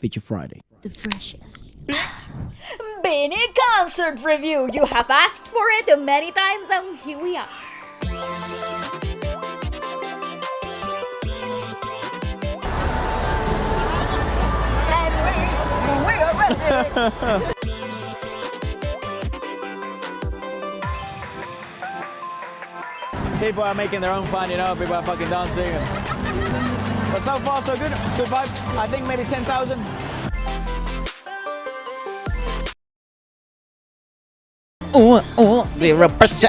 Feature Friday. The freshest. BINI concert review. You have asked for it many times, and here we are. And we are ready. People are making their own fun, you know, people are fucking dancing. But so far, so good. Good vibe. I think maybe 10,000. Zero pressure.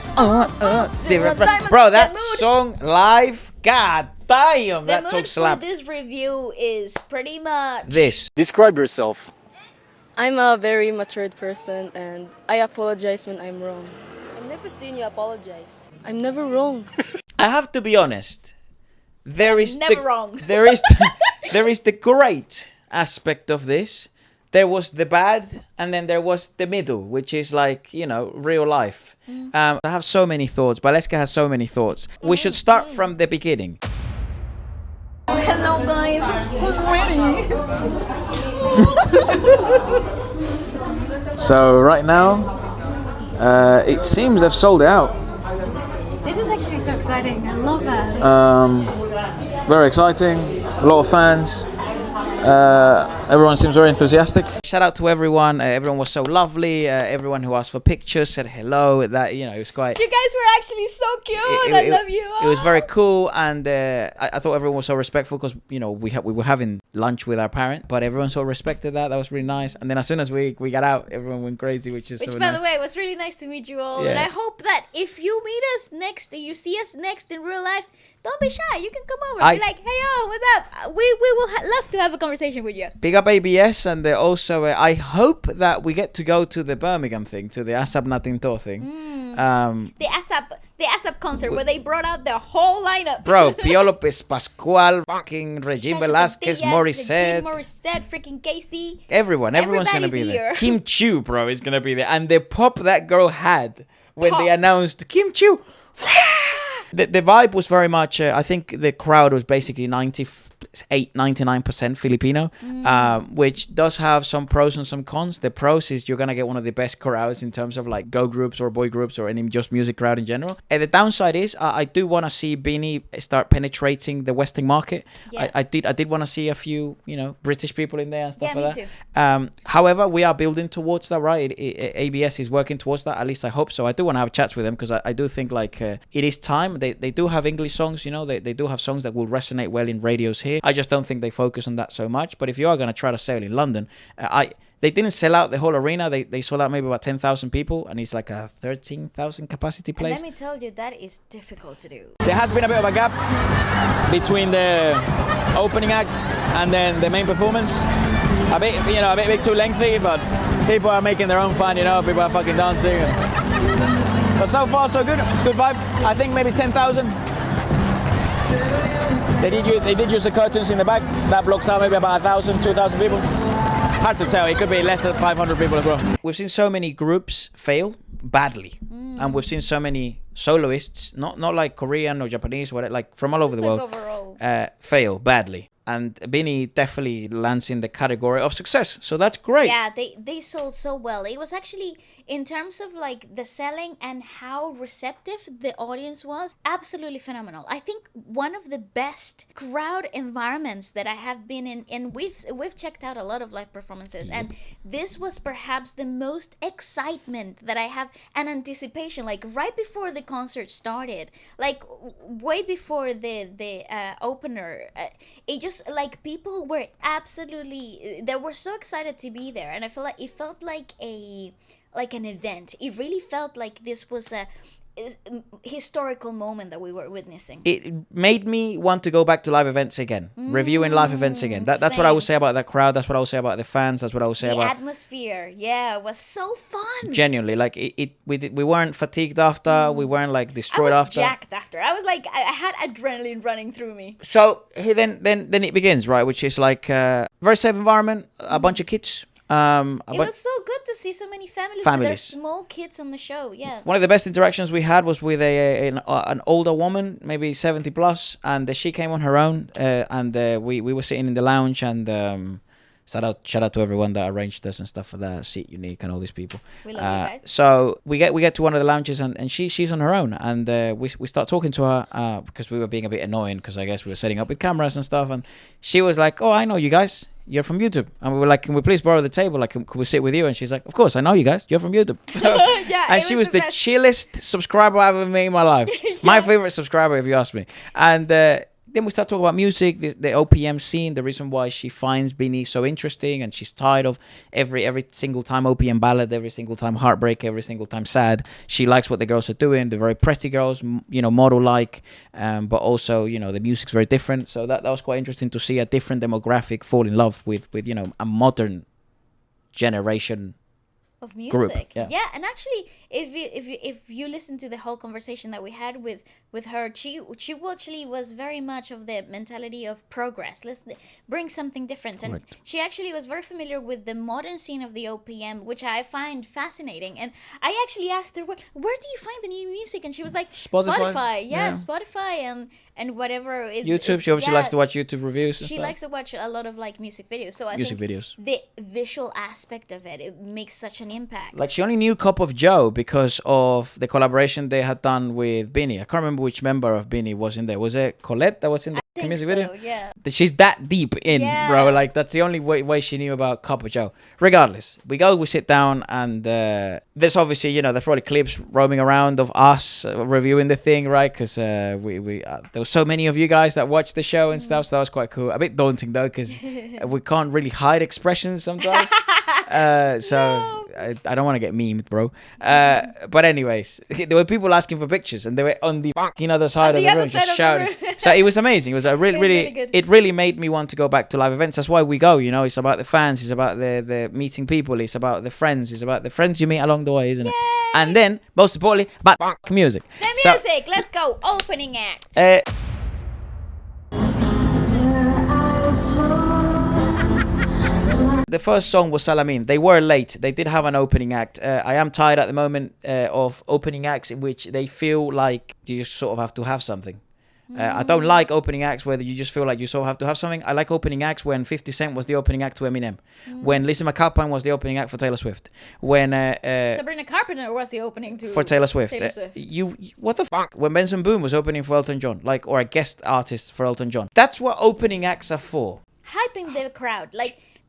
Zero pressure. Bro, that song live, god damn, that song slap. This review is pretty much This. Describe yourself. I'm a very matured person and I apologize when I'm wrong. I've never seen you apologize. I'm never wrong. I have to be honest. There is never wrong. There is the great aspect of this. There was the bad, and then there was the middle, which is like, you know, real life. I have so many thoughts. Baleska has so many thoughts. We should start from the beginning. Oh, hello guys, I'm so ready. So right now, it seems they've sold it out. This is actually so exciting. I love that. Very exciting. A lot of fans. Everyone seems very enthusiastic. Shout out to everyone. Everyone was so lovely. Everyone who asked for pictures said hello. That, you know, it was quite. You guys were actually so cute. I love you. It was very cool, and I thought everyone was so respectful because, you know, we were having lunch with our parent, but everyone so respected that. That was really nice. And then as soon as we got out, everyone went crazy, which is so nice. Which, by the way, was really nice to meet you all. Yeah. And I hope that if you meet us next, you see us next in real life, don't be shy. You can come over and be like, hey, yo, what's up? We will love to have a conversation with you. Big up ABS, and also I hope that we get to go to the Birmingham thing, to the ASAP Natinto thing. The ASAP concert where they brought out the whole lineup. Bro, Pio Lopez Pascual, fucking Regine Velasquez, Morissette, freaking Casey. Everyone's gonna be Everybody's there. here. Kim Chiu, bro, is gonna be there, and the pop that girl had when they Pop. announced Kim Chiu. The vibe was very much, I think the crowd was basically 99% Filipino, which does have some pros and some cons. The pros is you're going to get one of the best crowds in terms of like girl groups or boy groups or any just music crowd in general. And the downside is I do want to see BINI start penetrating the Western market. Yeah. I did want to see a few, you know, British people in there and stuff Yeah, like me that. However, we are building towards that, right? ABS is working towards that. At least I hope so. I do want to have chats with them because I do think like it is time. They do have English songs, you know, they do have songs that will resonate well in radios here. I just don't think they focus on that so much. But if you are going to try to sell in London, they didn't sell out the whole arena. They sold out maybe about 10,000 people, and it's like a 13,000 capacity place. And let me tell you, that is difficult to do. There has been a bit of a gap between the opening act and then the main performance. A bit too lengthy, but people are making their own fun, you know, people are fucking dancing. But so far, so good. Good vibe. I think maybe 10,000. They did use the curtains in the back. That blocks out maybe about 1,000, 2,000 people. Hard to tell. It could be less than 500 people as well. We've seen so many groups fail badly, and we've seen so many soloists, not like Korean or Japanese, like from all over the world, overall. fail badly. And BINI definitely lands in the category of success, so that's great. Yeah, they sold so well. It was actually, in terms of like the selling and how receptive the audience was, absolutely phenomenal. I think one of the best crowd environments that I have been in, and we've checked out a lot of live performances, and this was perhaps the most excitement that I have, and anticipation, like right before the concert started, like way before the opener. It just like people were absolutely, they were so excited to be there, and I feel like it felt like an event. It really felt like this was a historical moment that we were witnessing. It made me want to go back to live events again, reviewing live events again. That's what I would say about that crowd. That's what I would say about the fans. That's what I would say the about atmosphere. Yeah, it was so fun. Genuinely, like we weren't fatigued after. We weren't like I destroyed was after. jacked after. I was like, I had adrenaline running through me. So then it begins, right? Which is like very safe environment, a bunch of kids. It was so good to see so many families with their small kids on the show. Yeah. One of the best interactions we had was with an older woman, maybe 70 plus, and she came on her own, and we were sitting in the lounge, and Shout out to everyone that arranged us and stuff for that. Seat Unique and all these people. We love you guys. So we get to one of the lounges and she's on her own, and we start talking to her because we were being a bit annoying because I guess we were setting up with cameras and stuff, and she was like, "Oh, I know you guys. You're from YouTube." And we were like, "Can we please borrow the table? Like, can we sit with you?" And she's like, "Of course, I know you guys. You're from YouTube." And she was the chillest subscriber I've ever made in my life. My favorite subscriber, if you ask me. And then we start talking about music, the OPM scene, the reason why she finds BINI so interesting, and she's tired of every single time OPM ballad, every single time heartbreak, every single time sad. She likes what the girls are doing. They're very pretty girls, model-like, but also, the music's very different. So that was quite interesting to see a different demographic fall in love with a modern generation of music. Group, yeah. And actually, if you listen to the whole conversation that we had with her, she actually was very much of the mentality of progress. Let's bring something different. And she actually was very familiar with the modern scene of the OPM, which I find fascinating. And I actually asked her, where do you find the new music? And she was like, Spotify. Yeah, Spotify and whatever. YouTube. She obviously likes to watch YouTube reviews. She likes to watch a lot of music videos. So I think the visual aspect of it makes such an impact. Like, she only knew Cup of Joe because of the collaboration they had done with BINI. I can't remember which member of BINI was in there. Was it Colette that was in the music video? Yeah. She's that deep in, bro. Like, that's the only way she knew about Cup of Joe. Regardless, we sit down, and there's obviously, there's probably clips roaming around of us reviewing the thing, right? Because there were so many of you guys that watched the show and stuff, so that was quite cool. A bit daunting though, because we can't really hide expressions sometimes. I don't want to get memed, bro. But anyways, there were people asking for pictures, and they were on the fucking other side of the room just shouting. So it was amazing. It was it really made me want to go back to live events. That's why we go. It's about the fans. It's about the meeting people. It's about the friends. It's about the friends you meet along the way, isn't it? And then, most importantly, about music. The music. Let's go. Opening act. The first song was Salamin. They were late. They did have an opening act. I am tired at the moment of opening acts in which they feel like you just sort of have to have something. I don't like opening acts where you just feel like you sort of have to have something. I like opening acts when 50 Cent was the opening act to Eminem. When Lizzie McAlpine was the opening act for Taylor Swift. When Sabrina Carpenter was the opening for Taylor Swift. You what the fuck? When Benson Boone was opening for Elton John, or a guest artist for Elton John. That's what opening acts are for. Hyping the crowd.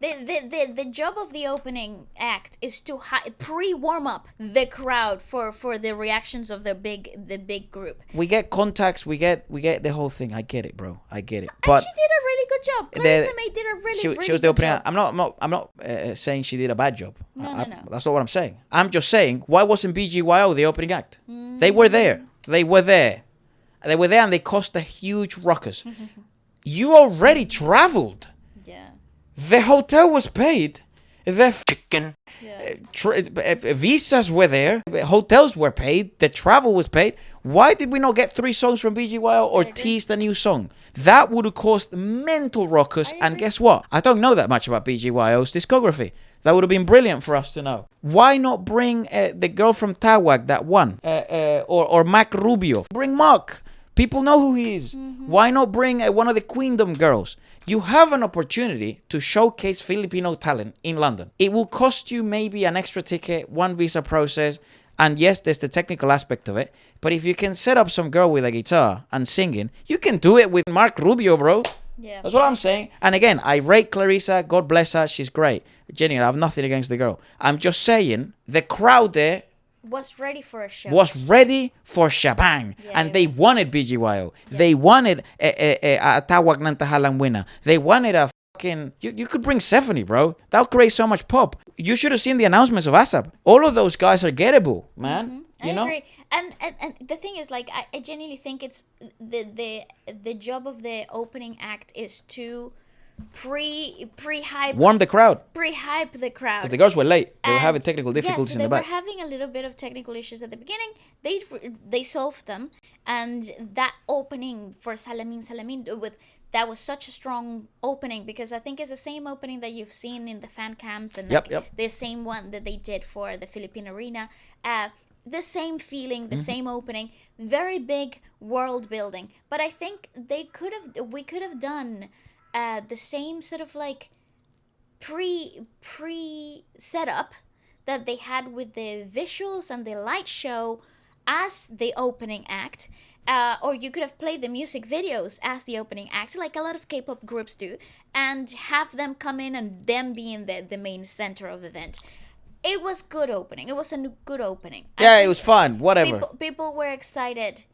The job of the opening act is to pre-warm up the crowd for the reactions of the big group. We get contacts, we get the whole thing. I get it, bro. I get it. And she did a really good job. Clarissa May did a really she was the opening. I'm not saying she did a bad job. No. That's not what I'm saying. I'm just saying, why wasn't BGYO the opening act? They were there. And they caused a huge ruckus. You already traveled. Yeah. The hotel was paid. The visas were there. Hotels were paid. The travel was paid. Why did we not get 3 songs from BGYO or tease the new song? That would have caused mental ruckus. And guess what? I don't know that much about BGYO's discography. That would have been brilliant for us to know. Why not bring the girl from Tawag that won? Or Mac Rubio? Bring Mark. People know who he is. Why not bring one of the Queendom girls? You have an opportunity to showcase Filipino talent in London. It will cost you maybe an extra ticket, 1 visa process, and yes, there's the technical aspect of it. But if you can set up some girl with a guitar and singing, you can do it with Mark Rubio, bro. Yeah. That's what I'm saying. And again, I rate Clarissa. God bless her. She's great. Genuinely, I have nothing against the girl. I'm just saying, the crowd there was ready for a show. Was ready for shabang. And they wanted BGYO. Yeah. They wanted a Tawag ng Tahalang Wina. They wanted a fucking... You could bring Stephanie, bro. That would create so much pop. You should have seen the announcements of ASAP. All of those guys are gettable, man. I agree. And the thing is, I genuinely think it's the job of the opening act is to pre-hype, warm the crowd, pre-hype the crowd. But the girls were late. They were having technical difficulties in the back. They were having a little bit of technical issues at the beginning. They solved them, and that opening for Salamin that was such a strong opening, because I think it's the same opening that you've seen in the fan cams and the same one that they did for the Philippine Arena. The same feeling, the same opening, very big world building. But I think we could have done the same sort of pre setup that they had with the visuals and the light show as the opening act. Or you could have played the music videos as the opening act, like a lot of K-pop groups do, and have them come in and them being the main center of the event. It was good opening. It was a good opening. Yeah, it was fun. Whatever. People were excited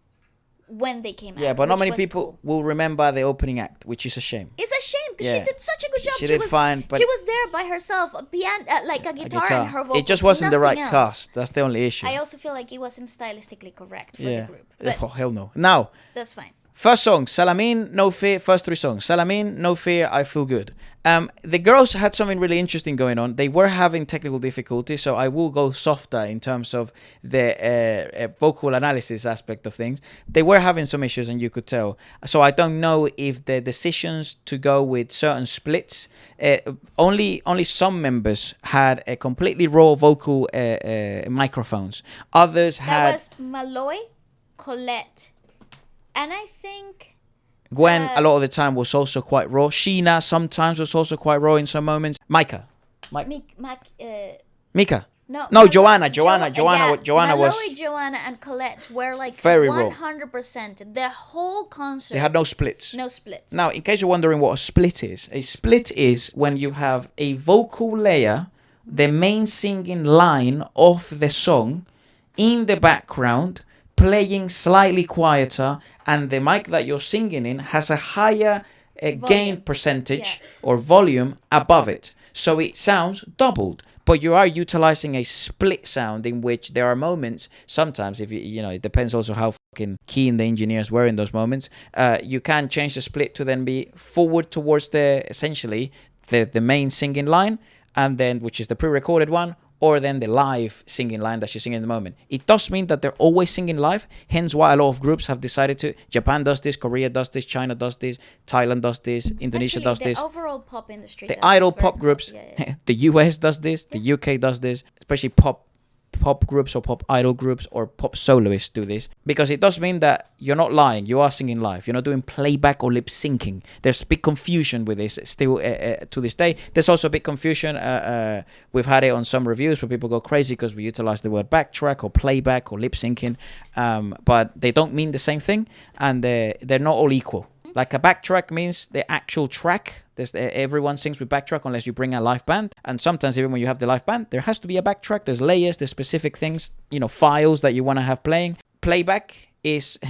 when they came out. Yeah, but not many was people cool. will remember the opening act, which is a shame. It's a shame because Yeah. she did such a good job. She did fine, but she was there by herself, a piano, like a guitar, and her vocals. It just wasn't the right nothing else. cast. That's the only issue. I also feel like it wasn't stylistically correct for yeah. the group. But Oh, hell no. Now, that's fine. first song, Salamin, No Fear. First 3 songs. Salamin, No Fear, I Feel Good. The girls had something really interesting going on. They were having technical difficulties, so I will go softer in terms of the vocal analysis aspect of things. They were having some issues, and you could tell. So I don't know if the decisions to go with certain splits. Only some members had a completely raw vocal microphones. Others had. That was Malloy, Colette, and I think Gwen, a lot of the time, was also quite raw. Sheena sometimes was also quite raw in some moments. Mika. Mika. No, Joanna was. Malloy, Joanna, and Colette were like Very raw. 100%. The whole concert. They had no splits. No splits. Now, in case you're wondering what a split is when you have a vocal layer, the main singing line of the song, in the background, playing slightly quieter, and the mic that you're singing in has a higher gain percentage or volume above it. So it sounds doubled. But you are utilizing a split sound in which there are moments, sometimes, if you know, it depends also how fucking keen the engineers were in those moments, you can change the split to then be forward towards essentially the main singing line, and then, which is the pre-recorded one, or then the live singing line that she's singing in the moment. It does mean that they're always singing live, hence why a lot of groups have decided to. Japan does this, Korea does this, China does this, Thailand does this, Indonesia does this. The overall pop industry. The idol pop groups, the US does this, the UK does this, especially pop groups or pop idol groups or pop soloists do this, because it does mean that you're not lying, you are singing live, you're not doing playback or lip syncing. There's big confusion with this still to this day. There's also a big confusion, we've had it on some reviews where people go crazy because we utilize the word backtrack or playback or lip syncing, but they don't mean the same thing, and they're not all equal. Like a backtrack means the actual track. Everyone sings with backtrack unless you bring a live band. And sometimes even when you have the live band, there has to be a backtrack. There's layers, there's specific things, files that you want to have playing. Playback is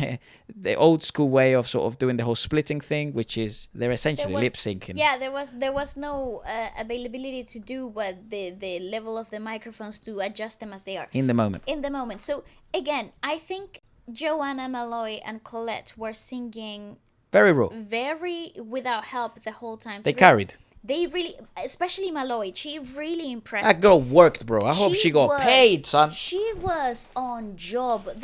the old school way of sort of doing the whole splitting thing, which is they're essentially lip syncing. Yeah, there was no availability to do what the level of the microphones to adjust them as they are. In the moment. So again, I think Joanna, Malloy, and Colette were singing very raw, very without help the whole time. They carried. They really, especially Malloy, she really impressed. That girl worked, bro. I hope she got paid, son. She was on job.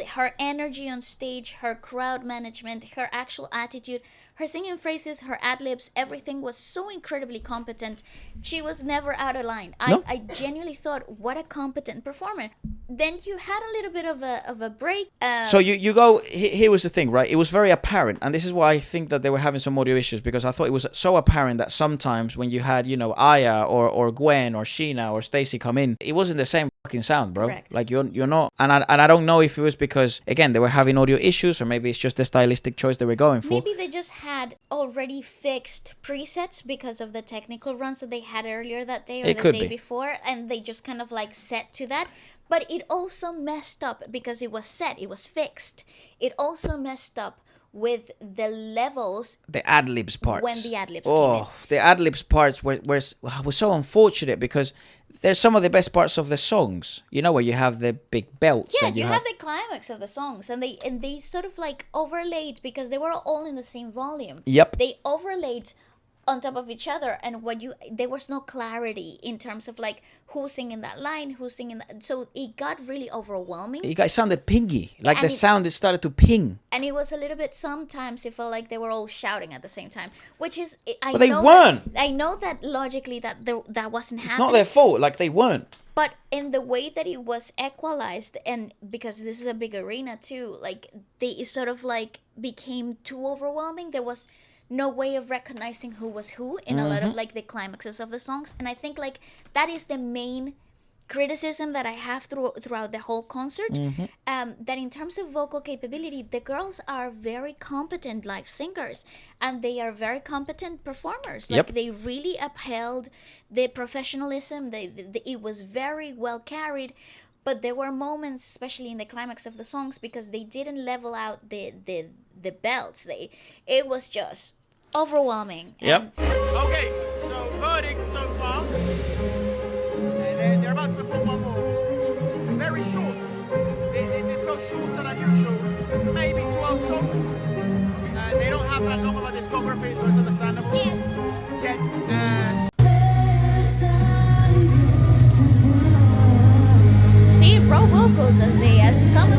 Her energy on stage, her crowd management, her actual attitude, her singing phrases, her ad-libs, everything was so incredibly competent. She was never out of line. I genuinely thought, what a competent performer. Then you had a little bit of a break. So you go, here was the thing, right? It was very apparent, and this is why I think that they were having some audio issues, because I thought it was so apparent that sometimes when you had, Aya or Gwen or Sheena or Stacy come in, it wasn't the same fucking sound, bro. Correct. Like you're not, and I don't know if it was because, again, they were having audio issues, or maybe it's just the stylistic choice they were going for. Maybe they just had already fixed presets because of the technical runs that they had earlier that day or the day before, and they just kind of like set to that. But it also messed up because it was set, it was fixed. It also messed up with the levels. The ad-libs parts. When the ad-libs came in. The ad-libs parts were so unfortunate, because they're some of the best parts of the songs. Where you have the big belts. Yeah, and you have the climax of the songs, and they sort of like overlaid, because they were all in the same volume. Yep. They overlaid on top of each other, and there was no clarity in terms of like who's singing that line, who's singing that. So it got really overwhelming. It sounded pingy, like the sound started to ping. And it was a little bit, sometimes it felt like they were all shouting at the same time, which is But they weren't. I know that logically that wasn't happening. It's not their fault, like they weren't. But in the way that it was equalized, and because this is a big arena too, like they sort of like became too overwhelming. There was no way of recognizing who was who in a lot of like the climaxes of the songs. And I think like that is the main criticism that I have throughout the whole concert. That in terms of vocal capability, the girls are very competent live singers, and they are very competent performers. Like they really upheld the professionalism. It was very well carried. But there were moments, especially in the climax of the songs, because they didn't level out the belts. It was just overwhelming. Yep. Okay, so verdict so far. They're about to perform one more. Very short. This felt shorter than usual. Maybe 12 songs. They don't have that long of a discography, so it's understandable. Yet. See, raw vocals as they come.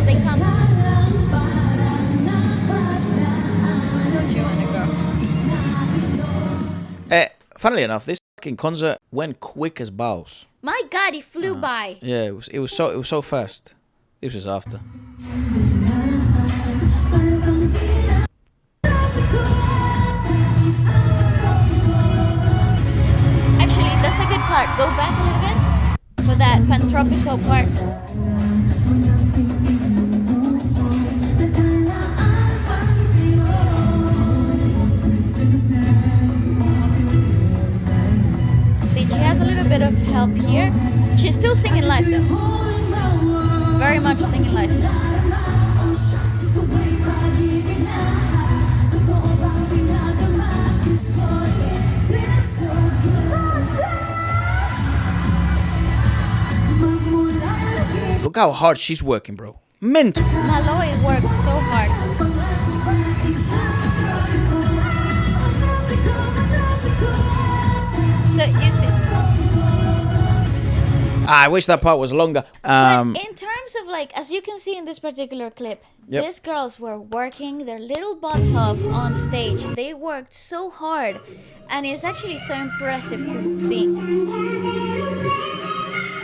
Funnily enough, this fucking concert went quick as balls. My God, it flew by. Yeah, it was so fast. This was after. Actually, that's a good part. Go back a little bit for that pantropico part. See, she has a little bit of help here. She's still singing live though. Very much singing live. Look how hard she's working, bro. Mental. Malloy worked so hard. So you see, I wish that part was longer. but in terms of like, as you can see in this particular clip, these girls were working their little butts off on stage. They worked so hard, and it's actually so impressive to see.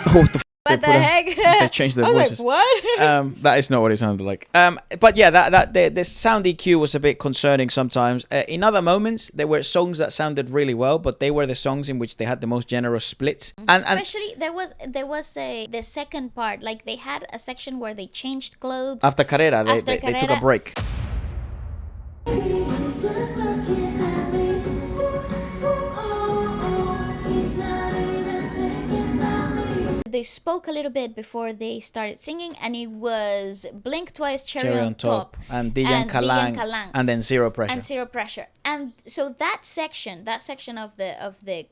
Oh, what the What the heck? They changed their I was voices. like, what? That is not what it sounded like. But yeah, the sound EQ was a bit concerning sometimes. In other moments, there were songs that sounded really well, but they were the songs in which they had the most generous splits. And Especially there was the second part, like they had a section where they changed clothes. after Carrera, they took a Carrera. break. They spoke a little bit before they started singing, and it was Blink Twice, Cherry on Top, and Diyan Kalang, and then Zero Pressure. and Zero Pressure. And so that section of the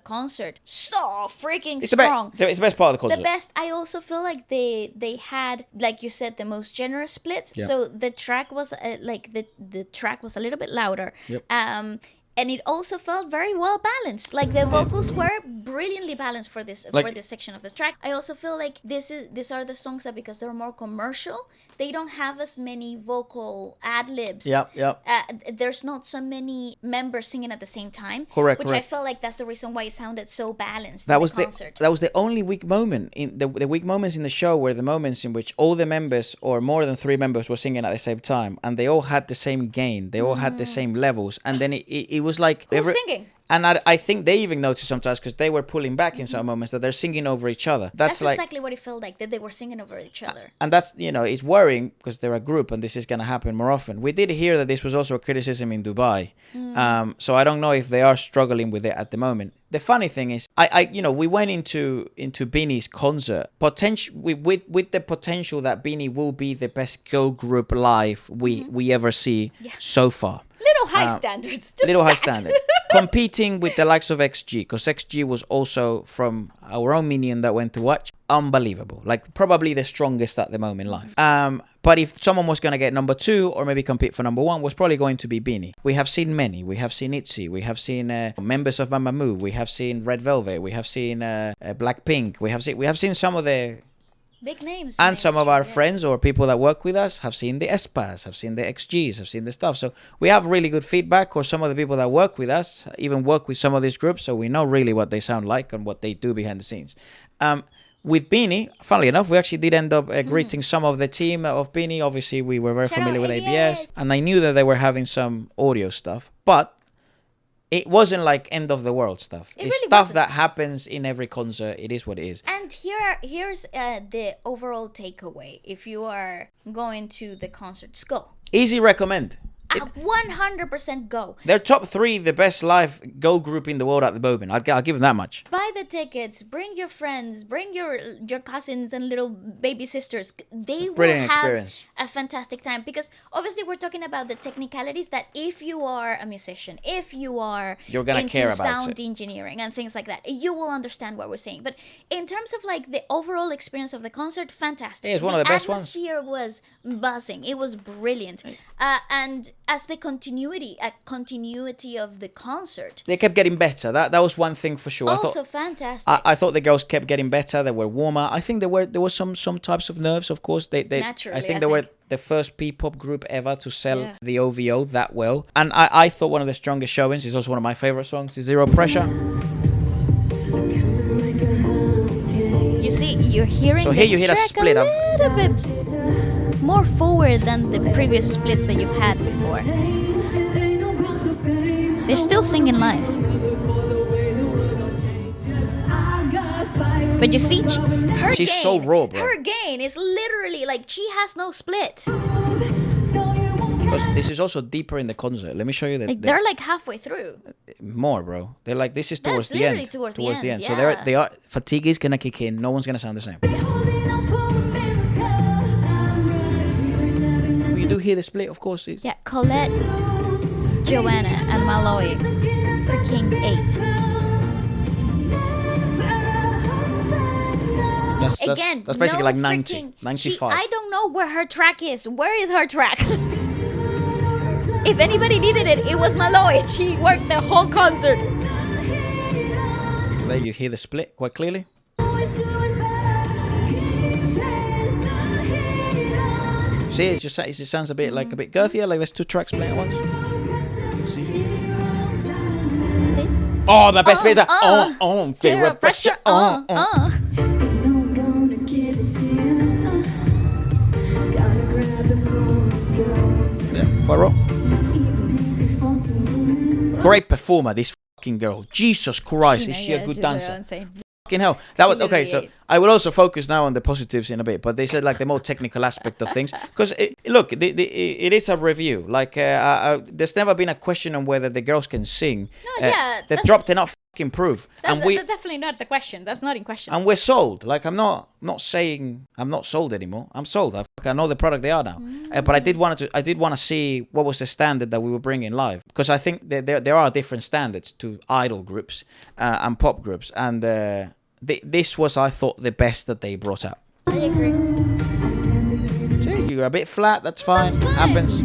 concert, so freaking It's the strong. best. It's the best part of the concert. The best. I also feel like they had, like you said, the most generous splits. Yeah. So the track was the track was a little bit louder. Yep. And it also felt very well balanced. Like the vocals were brilliantly balanced for this section of this track. I also feel like these are the songs that, because they're more commercial, they don't have as many vocal ad libs. Yep. There's not so many members singing at the same time. Correct. Which I felt like that's the reason why it sounded so balanced. That in was the concert. that was the only weak moment in the weak moments in the show were the moments in which all the members or more than 3 members were singing at the same time, and they all had the same gain, they all had the same levels, and then it was like Who's singing? And I think they even noticed sometimes, because they were pulling back in some moments, that they're singing over each other. That's like, exactly what it felt like, that they were singing over each other. and that's, it's worrying because they're a group and this is going to happen more often. We did hear that this was also a criticism in Dubai. So I don't know if they are struggling with it at the moment. The funny thing is, we went into BINI's concert with the potential that BINI will be the best girl group live we ever see so far. Little high standards. Just Little high that. standard. Competing with the likes of XG, because XG was also, from our own minion that went to watch, unbelievable. Like, probably the strongest at the moment live. But if someone was going to get number 2 or maybe compete for number 1, was probably going to be BINI. We have seen many. We have seen ITZY. We have seen members of Mamamoo. We have seen Red Velvet. We have seen Blackpink. We have seen some of the Big names. and some of our friends or people that work with us have seen the Espas, have seen the XGs, have seen the stuff. So we have really good feedback, or some of the people that work with us even work with some of these groups, so we know really what they sound like and what they do behind the scenes. with BINI, funnily enough, we actually did end up greeting some of the team of BINI. Obviously, we were very Shout familiar out with ABS. ABS, and I knew that they were having some audio stuff, but it wasn't like end of the world stuff. It It's really stuff wasn't. that happens in every concert. It is what it is. And here's the overall takeaway. If you are going to the concerts, go. Easy recommend. 100% go. They're top 3, the best live girl group in the world at the moment. I'll give them that much. Buy the tickets. Bring your friends. Bring your cousins and little baby sisters. They will Brilliant have experience. a fantastic time, because obviously we're talking about the technicalities that if you are a musician, if you are You're gonna into care about sound it. engineering and things like that, you will understand what we're saying. But in terms of like the overall experience of the concert, fantastic. Yeah, it's one of the best ones. atmosphere was buzzing. It was brilliant. And as the continuity of the concert, They kept getting better. That was one thing for sure. also fantastic. I thought the girls kept getting better. They were warmer. I think there were some types of nerves. Of course, they Naturally, I think I they were think. the first P-pop group ever to sell Yeah. the OVO that well. And I thought one of the strongest showings is also one of my favorite songs. Is Zero Pressure. You see, you're hearing So the here you hear a track split a of- little bit more forward than the previous splits that you've had before. They're still singing live. But you see, her She's gain, so raw, bro. her gain is literally like she has no split. Because this is also deeper in the concert. Let me show you Like they're like halfway through. more, bro. They're like, this is towards That's the end. literally towards the end, So yeah. they are fatigue is gonna kick in. No one's gonna sound the same. You do hear the split, of course. Yeah, Colette, Joanna, and Malloy. Freaking 8. That's basically no like 90, freaking- 95. I don't know where her track is. Where is her track? If anybody needed it, it was Malloy. She worked the whole concert. There you hear the split quite clearly. See, it just sounds a bit like a bit girthier, like there's 2 tracks playing at once. See? Oh, the best bit is that. Zero pressure. Yeah, quite wrong. Great performer, this fucking girl. Jesus Christ, is she a good dancer? Fucking hell. That was okay. So I will also focus now on the positives in a bit, but they said like the more technical aspect of things. Because look, it is a review. Like there's never been a question on whether the girls can sing. No, yeah, they've dropped enough fucking proof, That's definitely not the question. That's not in question. and we're sold. Like I'm not saying I'm not sold anymore. I'm sold. I know the product they are now. But I did want to see what was the standard that we were bringing live, because I think there are different standards to idol groups and pop groups, and this was, I thought, the best that they brought out. I agree. See, you're a bit flat. That's fine. Happens.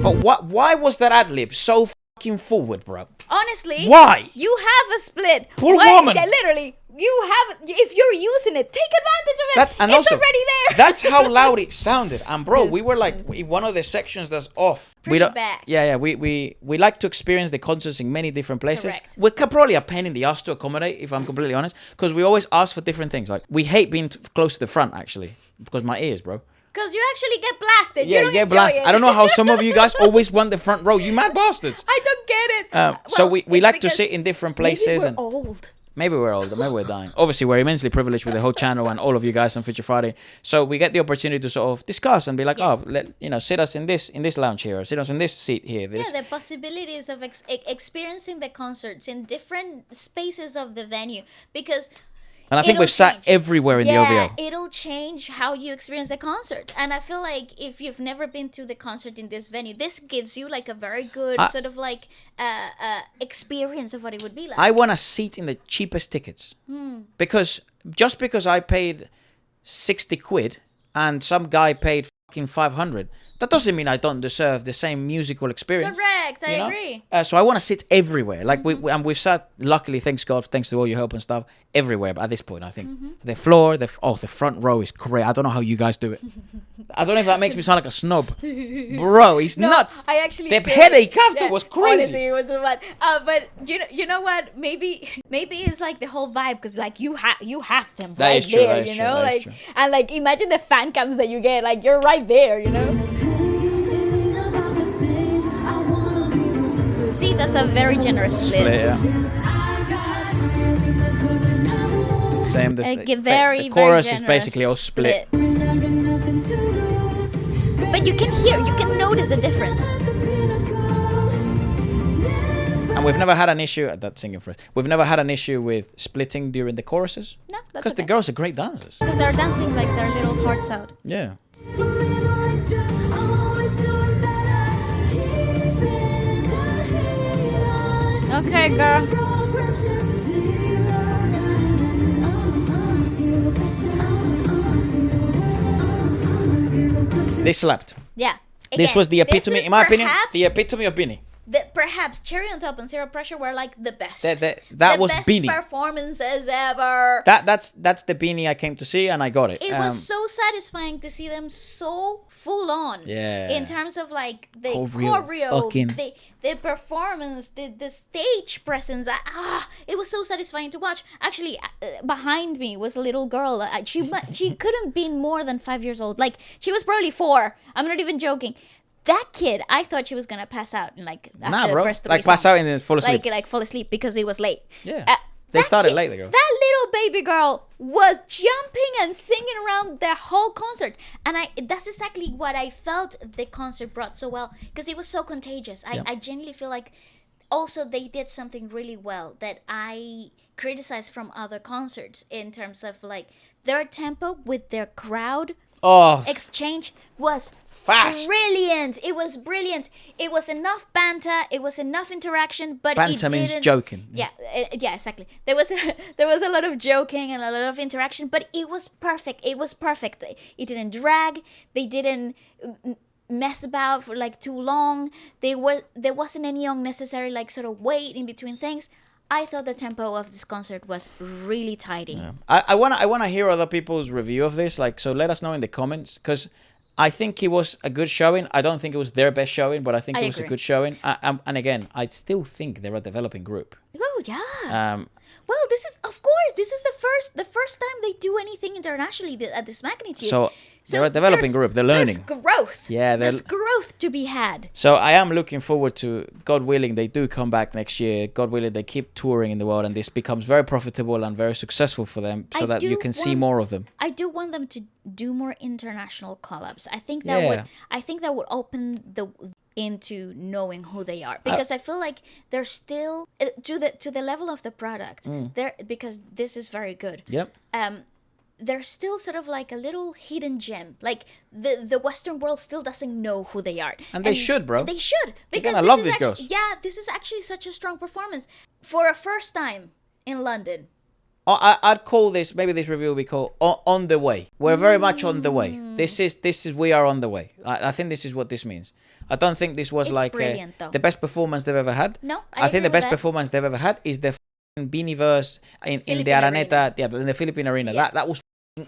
But why was that ad lib so fucking forward, bro? Honestly, Why? You have a split. Poor Why- woman. Yeah, literally, you have. If you're using it, take advantage of it. And it's also, already there. That's how loud it sounded. And bro, we were like in one of the sections that's off. Pretty we don't, bad. Yeah. We like to experience the concerts in many different places. Correct. We're probably a pain in the ass to accommodate, if I'm completely honest, because we always ask for different things. Like we hate being close to the front, actually, because my ears, bro. Because you actually get blasted. Yeah, you don't get enjoy blasted. it. I don't know how some of you guys always want the front row. You mad bastards. I don't get it. So we it's like to because sit in different maybe places. we're And old. maybe we're older, maybe we're dying. Obviously, we're immensely privileged with the whole channel and all of you guys on Future Friday. So we get the opportunity to sort of discuss and be like, Yes. sit us in this lounge here, or sit us in this seat here. This. Yeah, the possibilities of experiencing the concerts in different spaces of the venue, because And I think it'll we've sat change. everywhere in the OVO. It'll change how you experience the concert. And I feel like if you've never been to the concert in this venue, this gives you like a very good sort of like experience of what it would be like. I want a seat in the cheapest tickets. Because just because I paid 60 quid and some guy paid fucking 500 that doesn't mean I don't deserve the same musical experience. Correct, I you know? agree. So I want to sit everywhere. Like we've sat, luckily, thanks God, thanks to all your help and stuff, everywhere. But at this point, I think the floor, the front row is great. I don't know how you guys do it. I don't know if that makes me sound like a snob, bro. It's nuts. I actually the headache after was crazy. Honestly, it was so bad. But you know what? Maybe it's like the whole vibe because like you have them That right is true, there, that is you true, know, that is like true. and like imagine the fan cams that you get, like you're right there, you know. See, that's a very generous split. Yeah. Same. Very the chorus very is basically all split. But you can notice the difference. And we've never had an issue at that singing phrase. We've never had an issue with splitting during the choruses. No, that's Because the okay. girls are great dancers. Because they're dancing like their little hearts out. Yeah. Okay, girl. They slapped. Yeah. This Again, was the epitome, this is in my opinion, perhaps the epitome of BINI. perhaps Cherry on Top and Zero Pressure were like the best. That the was best BINI. performances ever. That's the BINI I came to see, and I got it. It was so satisfying to see them so full on. Yeah. In terms of like the Choreo. choreo, the performance, the stage presence. It was so satisfying to watch. Actually, behind me was a little girl. She couldn't be more than 5 years old. Like she was probably 4. I'm not even joking. That kid, I thought she was gonna pass out in like after bro. the first 3 Like pass songs. out and then fall asleep. Like fall asleep because it was late. Yeah. They started late, the girl. That little baby girl was jumping and singing around the whole concert, and that's exactly what I felt the concert brought so well because it was so contagious. I genuinely feel like also they did something really well that I criticize from other concerts in terms of like their tempo with their crowd. Exchange was fast. Brilliant. It was brilliant. It was enough banter. It was enough interaction, but Banter it means didn't, joking. Yeah, exactly. There was a lot of joking and a lot of interaction, but it was perfect. It was perfect. It didn't drag. They didn't mess about for like too long. There wasn't any unnecessary like sort of wait in between things. I thought the tempo of this concert was really tidy. Yeah. I wanna hear other people's review of this. Like, so let us know in the comments because I think it was a good showing. I don't think it was their best showing, but I think it was a good showing. And again, I still think they're a developing group. Oh yeah. Well, this is the first time they do anything internationally at this magnitude. So they're a developing group. They're learning. There's growth. Yeah, there's growth to be had. So I am looking forward to, God willing, they do come back next year. God willing, they keep touring in the world, and this becomes very profitable and very successful for them, so that you can see more of them. I do want them to do more international collabs. I think that would open into knowing who they are, because I feel like they're still to the level of the product. Because this is very good. Yep. They're still sort of like a little hidden gem. Like the Western world still doesn't know who they are. And they should, bro. They should, because I love these girls. Yeah, this is actually such a strong performance for a first time in London. I'd call this, maybe this review will be called On the Way. We're very much on the way. This is we are on the way. I think this is what this means. I don't think this was the best performance they've ever had. No, I think the best performance they've ever had is the BINI verse in the Araneta, in the Philippine arena. Yeah. That was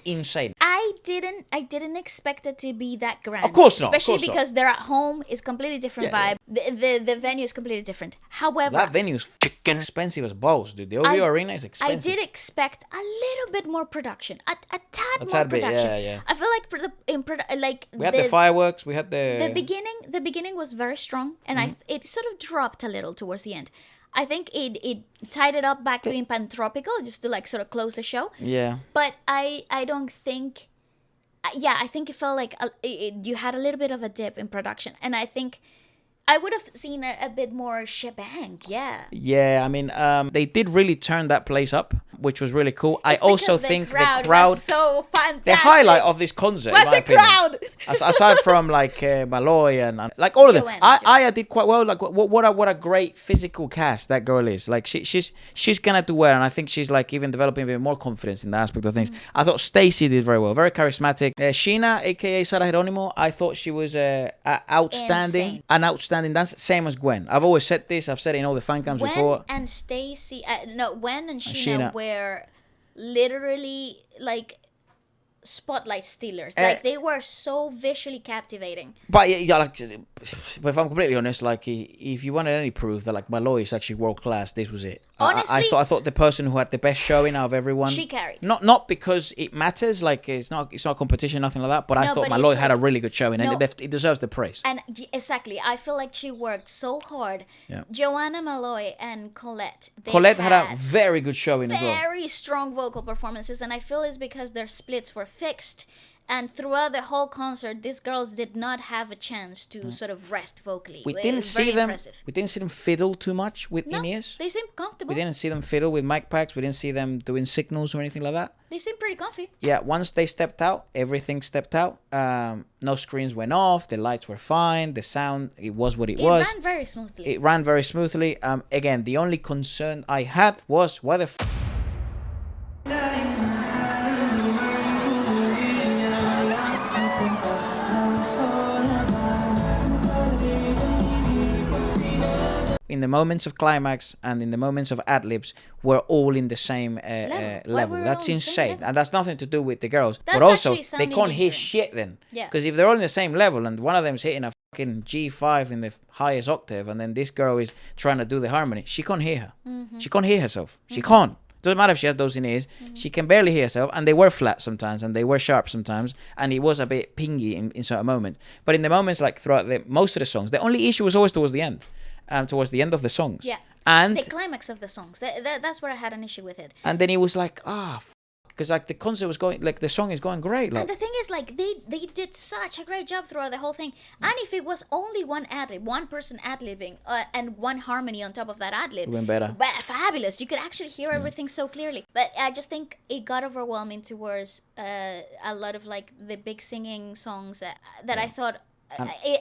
insane. I didn't expect it to be that grand. Of course not. Especially because they're at home. It's completely different vibe. Yeah. The venue is completely different. However, that venue is expensive as balls, dude. The OVO arena is expensive. I did expect a little bit more production, a tad more bit, production. yeah. I feel like we had the fireworks. We had the beginning was very strong, and it sort of dropped a little towards the end. I think it tied it up back in Pantropical just to like sort of close the show. Yeah. But I don't think... I think it felt like you had a little bit of a dip in production. And I think I would have seen a bit more shebang, yeah. Yeah, I mean, they did really turn that place up. which was really cool. I It's also because think the crowd, the crowd, was so fantastic. the highlight of this concert, was in my the opinion, crowd. aside from like Malloy and like all of them, Joanna. Aya did quite well. Like what a great physical cast that girl is. Like she's gonna do well, and I think she's like even developing a bit more confidence in that aspect of things. I thought Stacey did very well, very charismatic. Sheena, aka Sarah Geronimo, I thought she was outstanding, Insane. an outstanding dancer. Same as Gwen. I've always said this. I've said it in all the fan cams before. Gwen and Stacy, Gwen and Sheena. Sheena were literally like spotlight stealers. Like they were so visually captivating. But yeah, like, but if I'm completely honest, like if you wanted any proof that like Malloy is actually world class, this was it. Honestly, I thought the person who had the best showing out of everyone, she carried. Not because it matters, like it's not competition, nothing like that. But I No, thought but Malloy it's had a like- really good showing, and No. it deserves the praise. And exactly, I feel like she worked so hard. Yeah. Joanna Malloy and Colette. Colette had a very good showing as well. very strong vocal performances, and I feel it's because their splits were fixed. And throughout the whole concert, these girls did not have a chance to sort of rest vocally. We It didn't was see very them. impressive. We didn't see them fiddle too much with No, in-ears. they seemed comfortable. We didn't see them fiddle with mic packs. We didn't see them doing signals or anything like that. They seemed pretty comfy. Yeah, once they stepped out, everything stepped out. No screens went off. The lights were fine. The sound, it was what it was. It ran very smoothly. It ran very smoothly. Again, the only concern I had was why the in the moments of climax and in the moments of ad-libs, we're all in the same Why level. we're That's all in the same insane. level? And that's nothing to do with the girls. That's but also, actually they sounding can't hear endearing. shit then. Yeah. Because if they're all in the same level and one of them's hitting a fucking G5 in the highest octave and then this girl is trying to do the harmony, she can't hear her. Mm-hmm. She can't hear herself. She can't. Doesn't matter if she has those in ears. She can barely hear herself, and they were flat sometimes, and they were sharp sometimes, and it was a bit pingy in certain moments. But in the moments like throughout most of the songs, the only issue was always towards the end of the songs. Yeah. And The climax of the songs. That's where I had an issue with it. and then it was like because like the concert was going, like the song is going great. Like And the thing is, like, they did such a great job throughout the whole thing. And if it was only one ad-lib, one person ad-libbing, and one harmony on top of that ad-lib, Even better. Fabulous. You could actually hear everything so clearly. But I just think it got overwhelming towards a lot of, like, the big singing songs that I thought...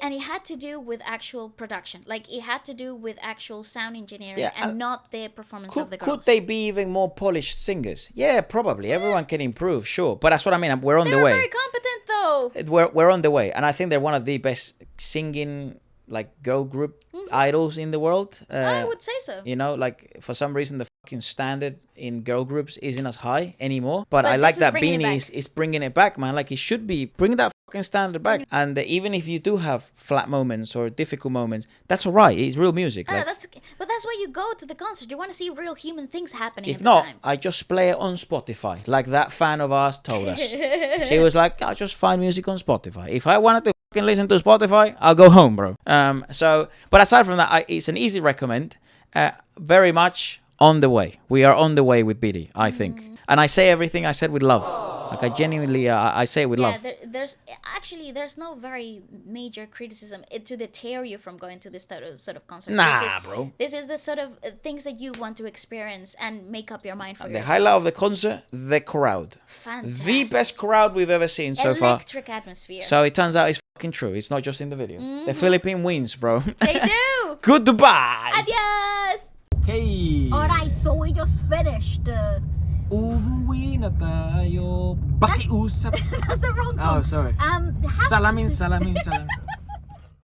and it had to do with actual production. Like, it had to do with actual sound engineering and not the performance of the girls. Could they be even more polished singers? Yeah, probably. Everyone can improve, sure. But that's what I mean. We're on They the were way. very competent, though. We're on the way, and I think they're one of the best singing like girl group idols in the world. I would say so. You know, like for some reason the fucking standard in girl groups isn't as high anymore. But I this like is that bringing it BINI is bringing it back, man. Like it should be bringing that fucking standard back. And even if you do have flat moments or difficult moments, that's alright. It's real music. Like, But that's why you go to the concert. You want to see real human things happening. if at not, the time. I just play it on Spotify, like that fan of ours told us. She was like, "I'll just find music on Spotify. If I wanted to fucking listen to Spotify, I'll go home, bro." But aside from that, it's an easy recommend. Very much on the way. We are on the way with BINI, I think. And I say everything I said with love. Like I genuinely, I say it with love. There's no very major criticism to deter you from going to this sort of concert. Nah, bro. This is the sort of things that you want to experience and make up your mind for The yourself. highlight of the concert, the crowd. Fantastic. The best crowd we've ever seen so far. Electric atmosphere. So it turns out it's fucking true. It's not just in the video. The Philippine wins, bro. They do. Goodbye. Adios. Okay. Alright, so we just finished. Umuwi na tayo. Pakiusap. That's the wrong song. Oh, sorry. Salamin.